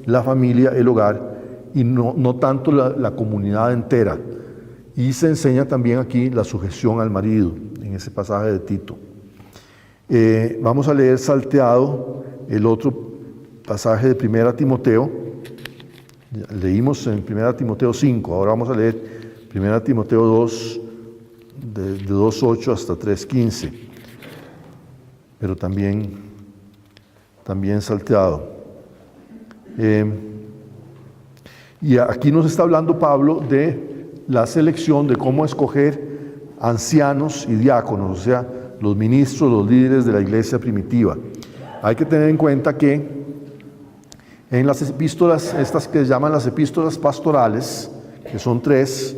la familia, el hogar, y no tanto la comunidad entera. Y se enseña también aquí la sujeción al marido, en ese pasaje de Tito. Vamos a leer salteado el otro pasaje de 1 Timoteo. Leímos en 1 Timoteo 5, ahora vamos a leer 1 Timoteo 2, de 2:8 hasta 3:15, pero también salteado. Y aquí nos está hablando Pablo de la selección, de cómo escoger ancianos y diáconos, o sea, los ministros, los líderes de la iglesia primitiva. Hay que tener en cuenta que en las epístolas, estas que se llaman las epístolas pastorales, que son 3,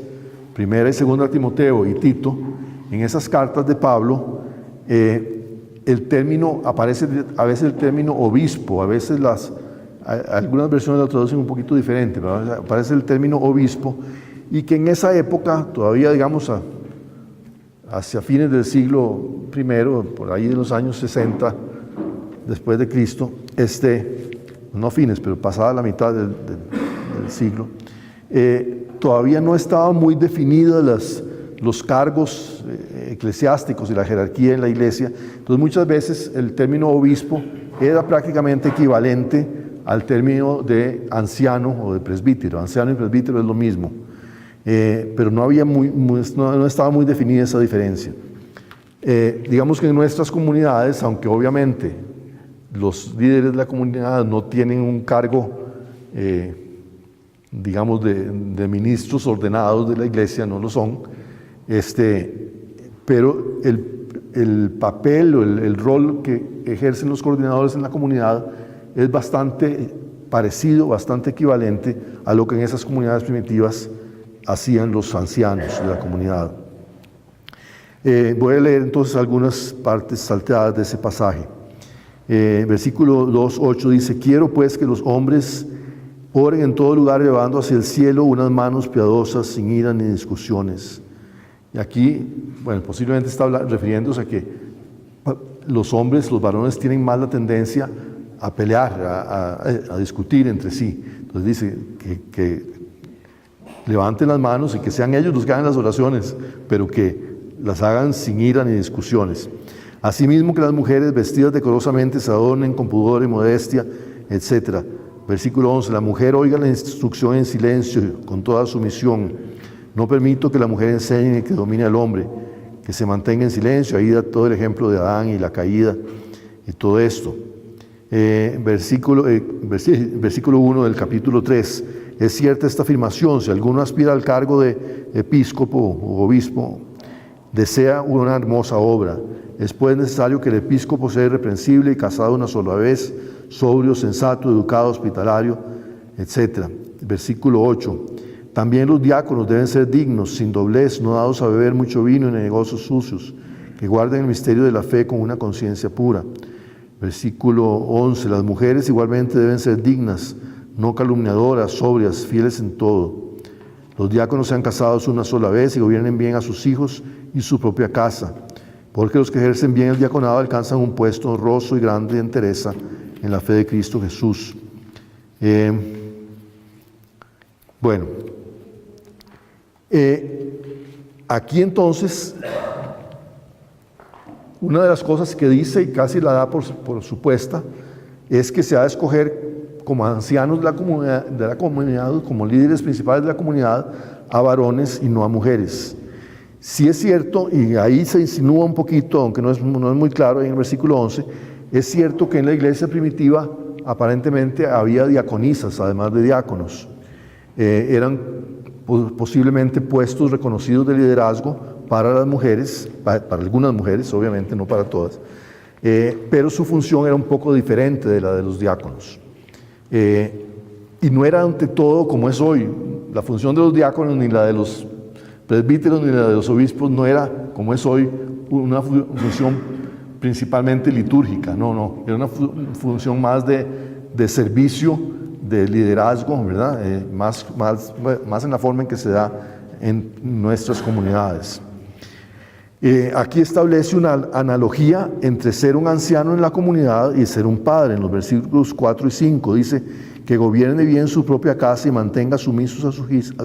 1 y 2 Timoteo y Tito, en esas cartas de Pablo, el término, aparece a veces el término obispo, a veces algunas versiones lo traducen un poquito diferente, pero aparece el término obispo, y que en esa época, todavía digamos hacia fines del siglo I, por ahí de los años 60 después de Cristo, no fines, pero pasada la mitad del siglo, todavía no estaban muy definidos los cargos eclesiásticos y la jerarquía en la iglesia. Entonces muchas veces el término obispo era prácticamente equivalente al término de anciano o de presbítero. Anciano y presbítero es lo mismo, pero no estaba muy definida esa diferencia. Digamos que en nuestras comunidades, aunque obviamente los líderes de la comunidad no tienen un cargo, digamos, de ministros ordenados de la iglesia, no lo son, pero el papel o el rol que ejercen los coordinadores en la comunidad es bastante parecido, bastante equivalente a lo que en esas comunidades primitivas hacían los ancianos de la comunidad. Voy a leer entonces algunas partes salteadas de ese pasaje. Versículo 2:8 dice: quiero pues que los hombres oren en todo lugar llevando hacia el cielo unas manos piadosas, sin ira ni discusiones. Y aquí, bueno, posiblemente está refiriéndose a que los hombres, los varones, tienen más la tendencia a pelear, a discutir entre sí. Entonces dice que levanten las manos y que sean ellos los que hagan las oraciones, pero que las hagan sin ira ni discusiones. Asimismo que las mujeres vestidas decorosamente se adornen con pudor y modestia, etc. Versículo 11, la mujer oiga la instrucción en silencio, con toda sumisión. No permito que la mujer enseñe ni que domine al hombre, que se mantenga en silencio. Ahí da todo el ejemplo de Adán y la caída y todo esto. Versículo 1 del capítulo 3. Es cierta esta afirmación: si alguno aspira al cargo de episcopo o obispo, desea una hermosa obra. Es pues necesario que el episcopo sea irreprensible y casado una sola vez, sobrio, sensato, educado, hospitalario, etc. Versículo 8. También los diáconos deben ser dignos, sin doblez, no dados a beber mucho vino ni negocios sucios, que guarden el misterio de la fe con una conciencia pura. Versículo 11. Las mujeres igualmente deben ser dignas, no calumniadoras, sobrias, fieles en todo. Los diáconos sean casados una sola vez y gobiernen bien a sus hijos y su propia casa, porque los que ejercen bien el diaconado alcanzan un puesto honroso y grande de entereza en la fe de Cristo Jesús. Aquí entonces, una de las cosas que dice, y casi la da por supuesta, es que se ha de escoger como ancianos de la comunidad, como líderes principales de la comunidad, a varones y no a mujeres. Sí es cierto, y ahí se insinúa un poquito, aunque no es muy claro en el versículo 11, es cierto que en la iglesia primitiva aparentemente había diaconisas, además de diáconos. Eran posiblemente puestos reconocidos de liderazgo para las mujeres, para algunas mujeres, obviamente no para todas, pero su función era un poco diferente de la de los diáconos. Y no era ante todo como es hoy. La función de los diáconos, ni la de los presbíteros, ni la de los obispos, no era como es hoy una función principalmente litúrgica, no, era una función más de servicio, de liderazgo, ¿verdad? Más en la forma en que se da en nuestras comunidades. Aquí establece una analogía entre ser un anciano en la comunidad y ser un padre. En los versículos 4 y 5 dice: que gobierne bien su propia casa y mantenga sumisos a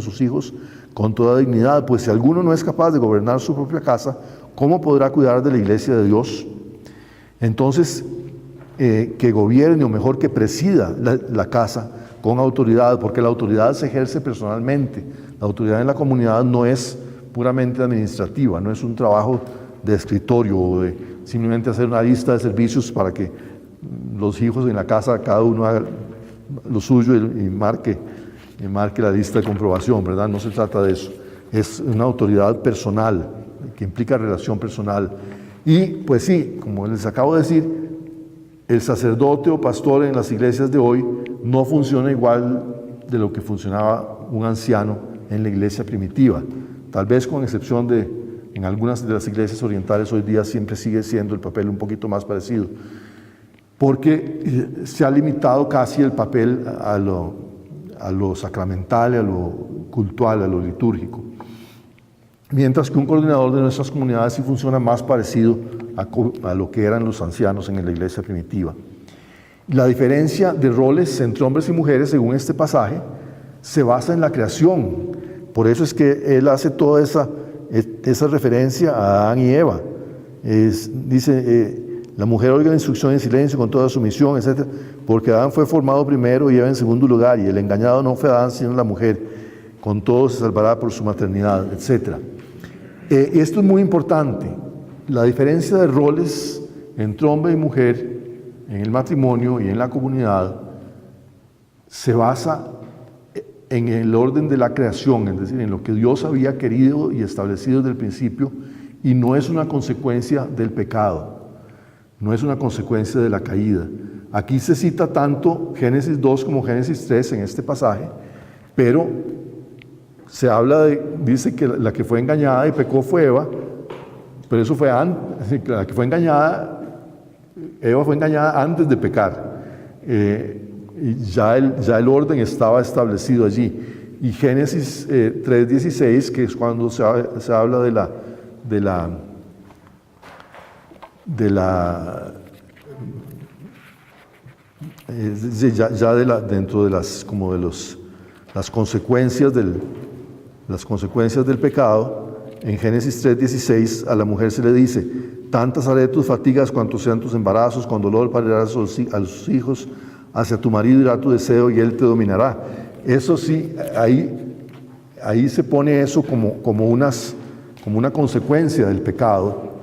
sus hijos con toda dignidad, pues si alguno no es capaz de gobernar su propia casa, ¿cómo podrá cuidar de la iglesia de Dios? Entonces, que gobierne, o mejor que presida la casa con autoridad, porque la autoridad se ejerce personalmente. La autoridad en la comunidad no es puramente administrativa, no es un trabajo de escritorio o de simplemente hacer una lista de servicios para que los hijos en la casa, cada uno haga lo suyo y marque la lista de comprobación, ¿verdad? No se trata de eso. Es una autoridad personal, que implica relación personal. Y pues sí, como les acabo de decir, el sacerdote o pastor en las iglesias de hoy no funciona igual de lo que funcionaba un anciano en la iglesia primitiva. Tal vez con excepción de, en algunas de las iglesias orientales hoy día siempre sigue siendo el papel un poquito más parecido, porque se ha limitado casi el papel a lo sacramental, a lo cultual, a lo litúrgico. Mientras que un coordinador de nuestras comunidades sí funciona más parecido a lo que eran los ancianos en la iglesia primitiva. La diferencia de roles entre hombres y mujeres, según este pasaje, se basa en la creación. Por eso es que él hace toda esa referencia a Adán y Eva. Dice, la mujer oiga la instrucción en silencio con toda sumisión, etc. Porque Adán fue formado primero y Eva en segundo lugar, y el engañado no fue Adán sino la mujer. Con todo se salvará por su maternidad, etc. Esto es muy importante. La diferencia de roles entre hombre y mujer en el matrimonio y en la comunidad se basa en el orden de la creación, es decir, en lo que Dios había querido y establecido desde el principio, y no es una consecuencia del pecado, no es una consecuencia de la caída. Aquí se cita tanto Génesis 2 como Génesis 3 en este pasaje, pero se habla dice que la que fue engañada y pecó fue Eva, pero eso fue antes, la que fue engañada, Eva fue engañada antes de pecar. Y ya el orden estaba establecido allí. Y Génesis 3:16, que es cuando se habla dentro de las consecuencias del pecado. En Génesis 3:16 a la mujer se le dice: tantas haré tus fatigas cuanto sean tus embarazos, con dolor parirás a los hijos, hacia tu marido irá tu deseo y él te dominará. Eso sí, ahí se pone eso como una consecuencia del pecado,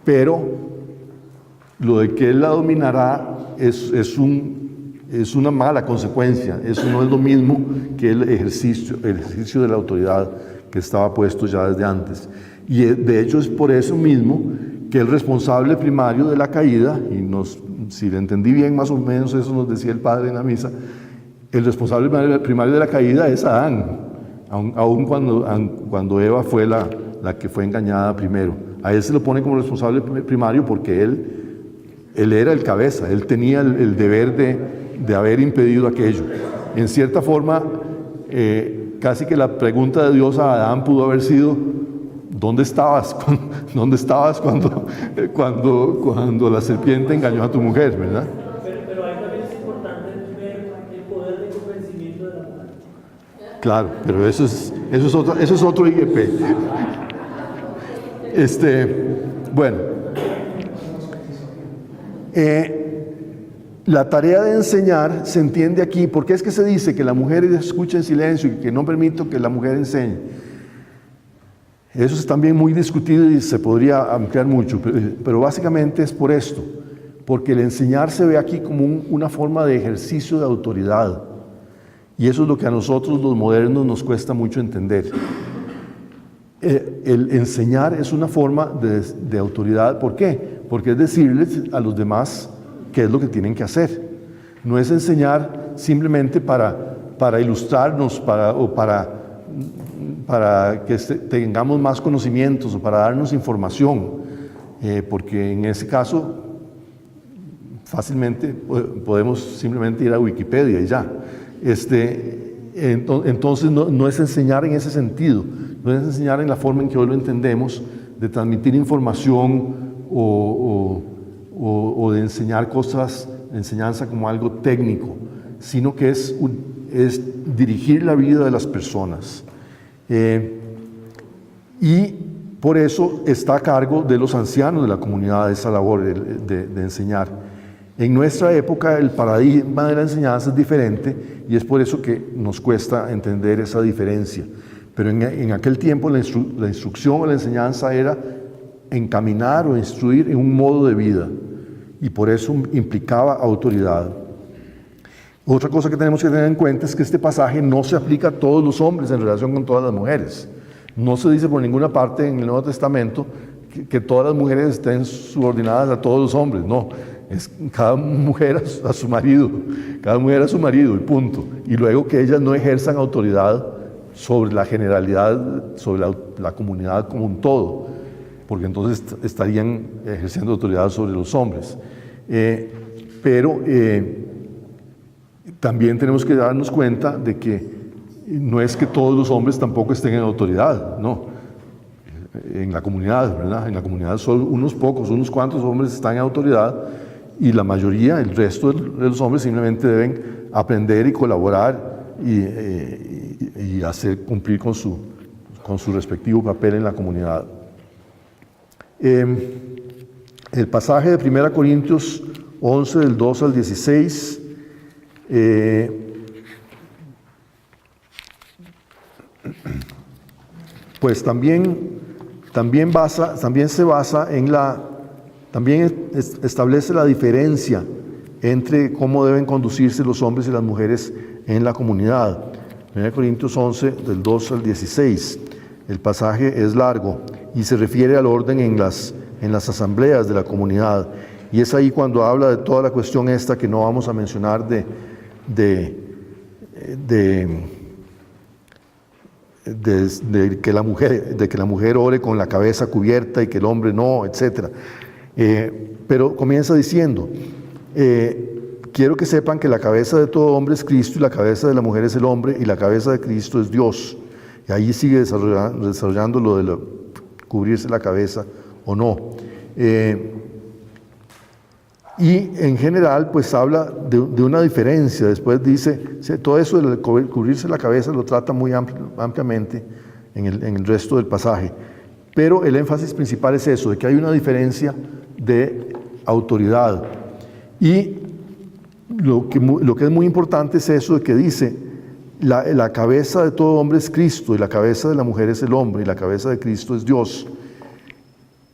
pero lo de que él la dominará es una mala consecuencia. Eso no es lo mismo que el ejercicio de la autoridad que estaba puesto ya desde antes. Y de hecho es por eso mismo que el responsable primario de la caída, si le entendí bien más o menos eso nos decía el padre en la misa, el responsable primario de la caída es Adán, aun cuando Eva fue la que fue engañada primero. A él se lo pone como responsable primario porque él era el cabeza, él tenía el deber de haber impedido aquello. En cierta forma, casi que la pregunta de Dios a Adán pudo haber sido: ¿dónde estabas? ¿Dónde estabas cuando la serpiente engañó a tu mujer, verdad? Pero ahí también es importante ver el poder de convencimiento de la mujer. Claro, pero eso es otro IGP. Bueno, la tarea de enseñar se entiende aquí. ¿Por qué es que se dice que la mujer escuche en silencio y que no permito que la mujer enseñe? Eso es también muy discutido y se podría ampliar mucho, pero básicamente es por esto, porque el enseñar se ve aquí como una forma de ejercicio de autoridad, y eso es lo que a nosotros los modernos nos cuesta mucho entender. El enseñar es una forma de autoridad. ¿Por qué? Porque es decirles a los demás qué es lo que tienen que hacer. No es enseñar simplemente para ilustrarnos o para que tengamos más conocimientos o para darnos información, porque en ese caso fácilmente podemos simplemente ir a Wikipedia y ya. Entonces no es enseñar en ese sentido, no es enseñar en la forma en que hoy lo entendemos, de transmitir información o de enseñar enseñanza como algo técnico, sino que es dirigir la vida de las personas. Y por eso está a cargo de los ancianos de la comunidad esa labor de enseñar. En nuestra época el paradigma de la enseñanza es diferente y es por eso que nos cuesta entender esa diferencia. Pero en aquel tiempo la instrucción o la enseñanza era encaminar o instruir en un modo de vida y por eso implicaba autoridad. Otra cosa que tenemos que tener en cuenta es que este pasaje no se aplica a todos los hombres en relación con todas las mujeres. No se dice por ninguna parte en el Nuevo Testamento que todas las mujeres estén subordinadas a todos los hombres. No, es cada mujer a su marido, cada mujer a su marido y punto. Y luego que ellas no ejerzan autoridad sobre la generalidad, sobre la comunidad como un todo, porque entonces estarían ejerciendo autoridad sobre los hombres. Pero también tenemos que darnos cuenta de que no es que todos los hombres tampoco estén en autoridad, no. En la comunidad, ¿verdad? En la comunidad solo unos pocos, unos cuantos hombres están en autoridad y la mayoría, el resto de los hombres simplemente deben aprender y colaborar y hacer cumplir con su respectivo papel en la comunidad. El pasaje de 1 Corintios 11, del 2 al 16, pues también establece la diferencia entre cómo deben conducirse los hombres y las mujeres en la comunidad. 1 Corintios 11, del 2 al 16. El pasaje es largo y se refiere al orden en las asambleas de la comunidad. Y es ahí cuando habla de toda la cuestión esta que no vamos a mencionar de que la mujer ore con la cabeza cubierta y que el hombre no, etc. Pero comienza diciendo, quiero que sepan que la cabeza de todo hombre es Cristo y la cabeza de la mujer es el hombre y la cabeza de Cristo es Dios. Y ahí sigue desarrollando lo de cubrirse la cabeza o no. Y en general pues habla de una diferencia. Después dice, todo eso de cubrirse la cabeza lo trata muy ampliamente en el resto del pasaje. Pero el énfasis principal es eso, de que hay una diferencia de autoridad. Y lo que es muy importante es eso de que dice, la cabeza de todo hombre es Cristo y la cabeza de la mujer es el hombre y la cabeza de Cristo es Dios.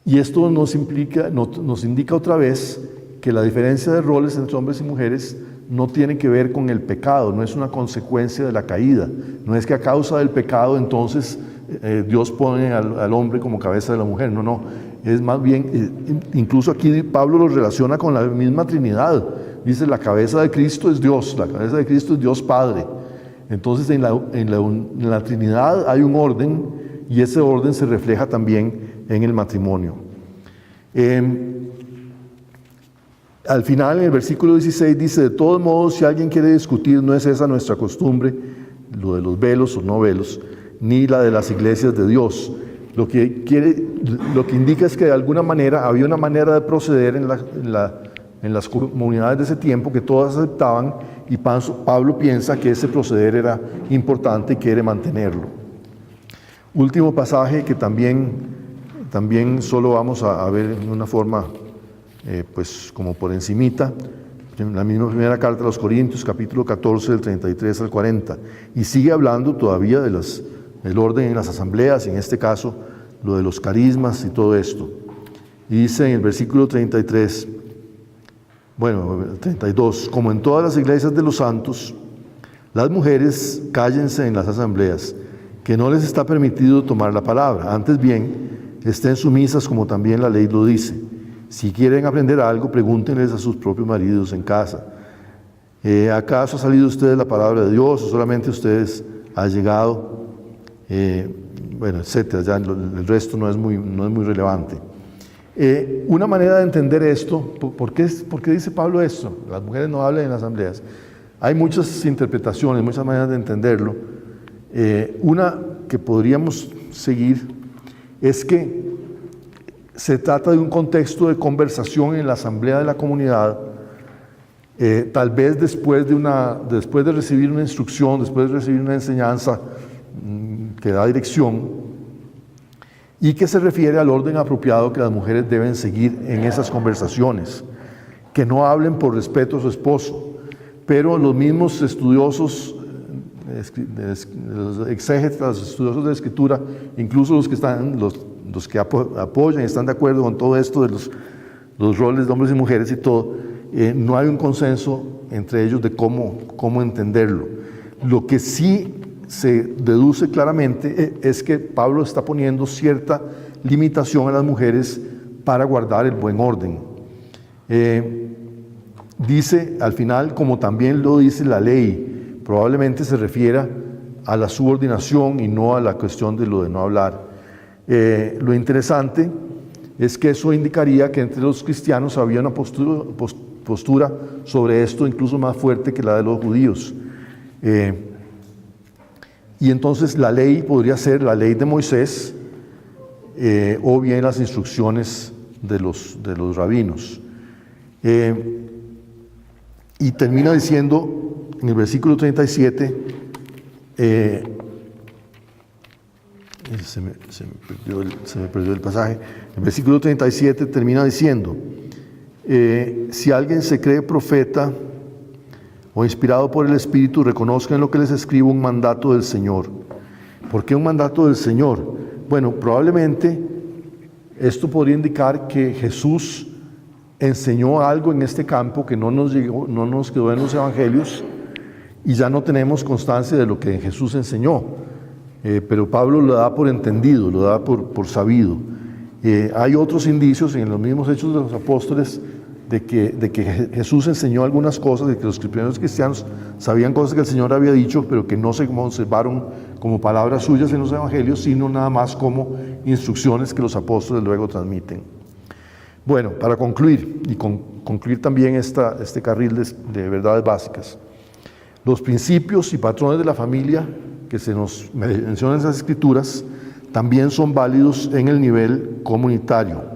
Y esto nos indica otra vez que la diferencia de roles entre hombres y mujeres no tiene que ver con el pecado, no es una consecuencia de la caída, no es que a causa del pecado entonces Dios pone al hombre como cabeza de la mujer, no, es más bien, incluso aquí Pablo lo relaciona con la misma Trinidad, dice la cabeza de Cristo es Dios, la cabeza de Cristo es Dios Padre. Entonces en la Trinidad hay un orden y ese orden se refleja también en el matrimonio. Al final, en el versículo 16 dice, de todos modos, si alguien quiere discutir, no es esa nuestra costumbre, lo de los velos o no velos, ni la de las iglesias de Dios. Lo que indica es que de alguna manera había una manera de proceder en las comunidades de ese tiempo que todas aceptaban y Pablo piensa que ese proceder era importante y quiere mantenerlo. Último pasaje que también solo vamos a ver en una forma pues como por encimita, en la misma primera carta a los Corintios, capítulo 14, del 33 al 40, y sigue hablando todavía del orden en las asambleas, y en este caso lo de los carismas y todo esto. Y dice en el versículo 32, como en todas las iglesias de los santos, las mujeres cállense en las asambleas, que no les está permitido tomar la palabra, antes bien, estén sumisas como también la ley lo dice. Si quieren aprender algo, pregúntenles a sus propios maridos en casa. ¿Acaso ha salido de ustedes la palabra de Dios o solamente ustedes han llegado? Etcétera. Ya el resto no es muy relevante. Una manera de entender esto, ¿por qué dice Pablo esto? Las mujeres no hablan en las asambleas. Hay muchas interpretaciones, muchas maneras de entenderlo. Una que podríamos seguir es que se trata de un contexto de conversación en la asamblea de la comunidad tal vez después de recibir una instrucción, después de recibir una enseñanza que da dirección, y que se refiere al orden apropiado que las mujeres deben seguir en esas conversaciones, que no hablen por respeto a su esposo, pero los mismos estudiosos, los exégetas, estudiosos de la Escritura, incluso los que apoyan y están de acuerdo con todo esto de los roles de hombres y mujeres y todo, no hay un consenso entre ellos de cómo entenderlo. Lo que sí se deduce claramente es que Pablo está poniendo cierta limitación a las mujeres para guardar el buen orden. Dice al final, como también lo dice la ley, probablemente se refiera a la subordinación y no a la cuestión de lo de no hablar. Lo interesante es que eso indicaría que entre los cristianos había una postura sobre esto incluso más fuerte que la de los judíos. Y entonces la ley podría ser la ley de Moisés o bien las instrucciones de los rabinos. Y termina diciendo en el versículo 37, se me perdió el pasaje. El versículo 37 termina diciendo, si alguien se cree profeta o inspirado por el Espíritu, reconozcan en lo que les escribo un mandato del Señor. ¿Por qué un mandato del Señor? Bueno, probablemente esto podría indicar que Jesús enseñó algo en este campo que no nos quedó en los evangelios y ya no tenemos constancia de lo que Jesús enseñó. Pero Pablo lo da por entendido, lo da por sabido. Hay otros indicios en los mismos Hechos de los Apóstoles de que Jesús enseñó algunas cosas, de que los primeros cristianos sabían cosas que el Señor había dicho, pero que no se conservaron como palabras suyas en los evangelios, sino nada más como instrucciones que los apóstoles luego transmiten. Bueno, para concluir, y concluir también este carril de verdades básicas, los principios y patrones de la familia que se nos mencionan en esas escrituras también son válidos en el nivel comunitario.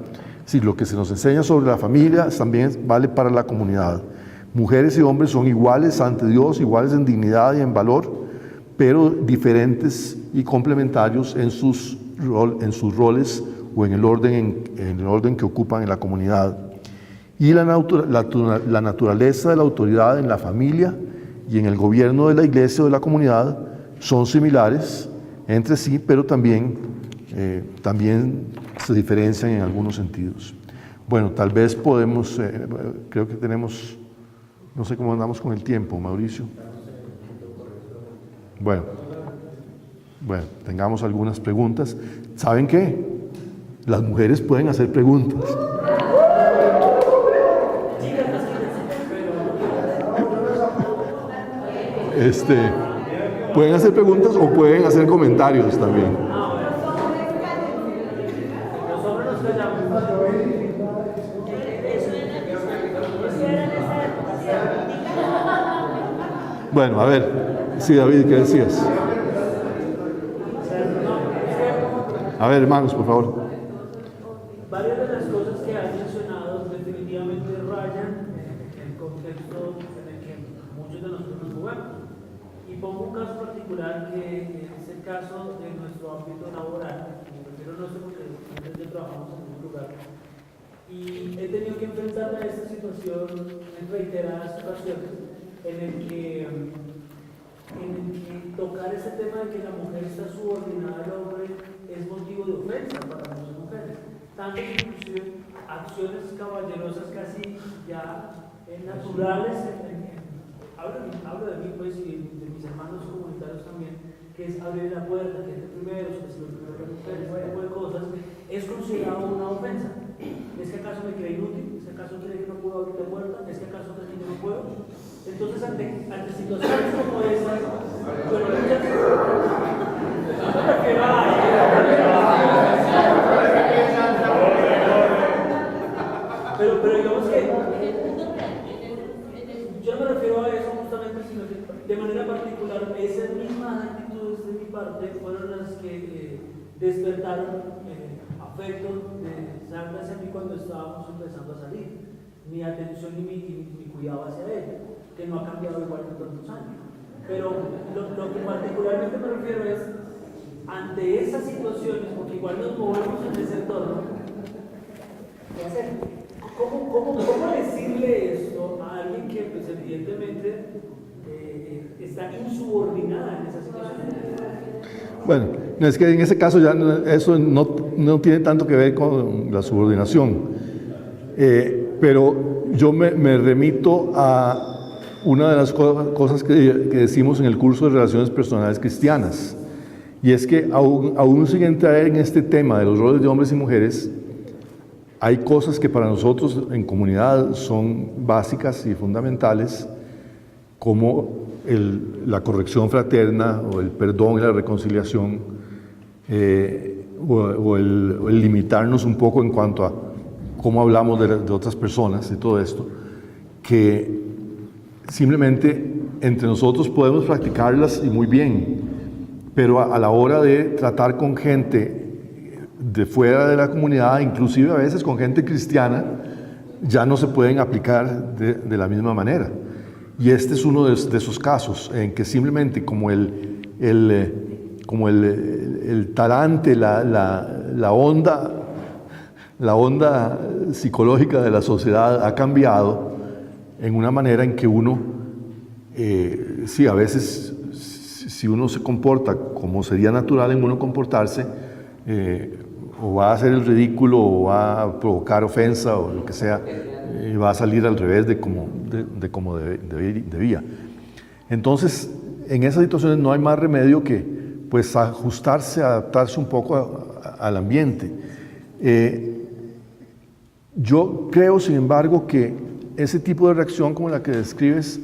Sí, lo que se nos enseña sobre la familia también vale para la comunidad. Mujeres y hombres son iguales ante Dios, iguales en dignidad y en valor, pero diferentes y complementarios en sus roles o en el orden que ocupan en la comunidad. Y la naturaleza de la autoridad en la familia y en el gobierno de la iglesia o de la comunidad son similares entre sí, pero también se diferencian en algunos sentidos. Bueno, tal vez podemos, creo que tenemos, no sé cómo andamos con el tiempo, Mauricio. Bueno, tengamos algunas preguntas. ¿Saben qué? Las mujeres pueden hacer preguntas. Pueden hacer preguntas o pueden hacer comentarios también. Bueno, a ver, sí, David, ¿qué decías? A ver, hermanos, por favor. Varias de las cosas que has mencionado definitivamente rayan en el contexto en el que muchos de nosotros nos movemos. Y pongo un caso particular que es el caso de nuestro ámbito laboral. Me refiero a nuestro porque nosotros trabajamos en un lugar. Y he tenido que enfrentarme a esta situación en reiteradas ocasiones en el que tocar ese tema de que la mujer está subordinada al hombre es motivo de ofensa para muchas mujeres. Tanto que inclusive acciones caballerosas casi ya naturales, hablo de mí pues y de mis hermanos comunitarios también, que es abrir la puerta, que es el primero, que es lo primero que mujeres, ese tipo de cosas, es considerado una ofensa. ¿Es que acaso me cree inútil? ¿Es que acaso cree que no puedo abrir la puerta? ¿Es que acaso cree que no puedo? Entonces, ante situaciones como esas, bueno, muchas pero digamos que yo no me refiero a eso justamente, sino que de manera particular esas mismas actitudes de mi parte fueron las que despertaron afecto de sangre hacia mí cuando estábamos empezando a salir. mi atención y mi cuidado hacia ella, que no ha cambiado igual en tantos años. Pero lo que particularmente me refiero es, ante esas situaciones, porque igual nos movemos en ese entorno, ¿qué hacer? ¿Cómo decirle esto a alguien que pues, evidentemente está insubordinada en esa situación? Bueno, es que en ese caso ya eso no tiene tanto que ver con la subordinación, pero yo me remito a una de las cosas que decimos en el curso de Relaciones Personales Cristianas, y es que aún sin entrar en este tema de los roles de hombres y mujeres, hay cosas que para nosotros en comunidad son básicas y fundamentales, como la corrección fraterna, o el perdón y la reconciliación, o el limitarnos un poco en cuanto a cómo hablamos de otras personas y todo esto, que simplemente entre nosotros podemos practicarlas y muy bien, pero a la hora de tratar con gente de fuera de la comunidad, inclusive a veces con gente cristiana, ya no se pueden aplicar de la misma manera. Y este es uno de esos casos en que simplemente como el talante, la onda psicológica de la sociedad ha cambiado en una manera en que uno, sí, a veces, si uno se comporta como sería natural en uno comportarse, o va a hacer el ridículo, o va a provocar ofensa, o lo que sea, va a salir al revés de como debía. Entonces, en esas situaciones no hay más remedio que pues ajustarse, adaptarse un poco al ambiente. Yo creo, sin embargo, que ese tipo de reacción como la que describes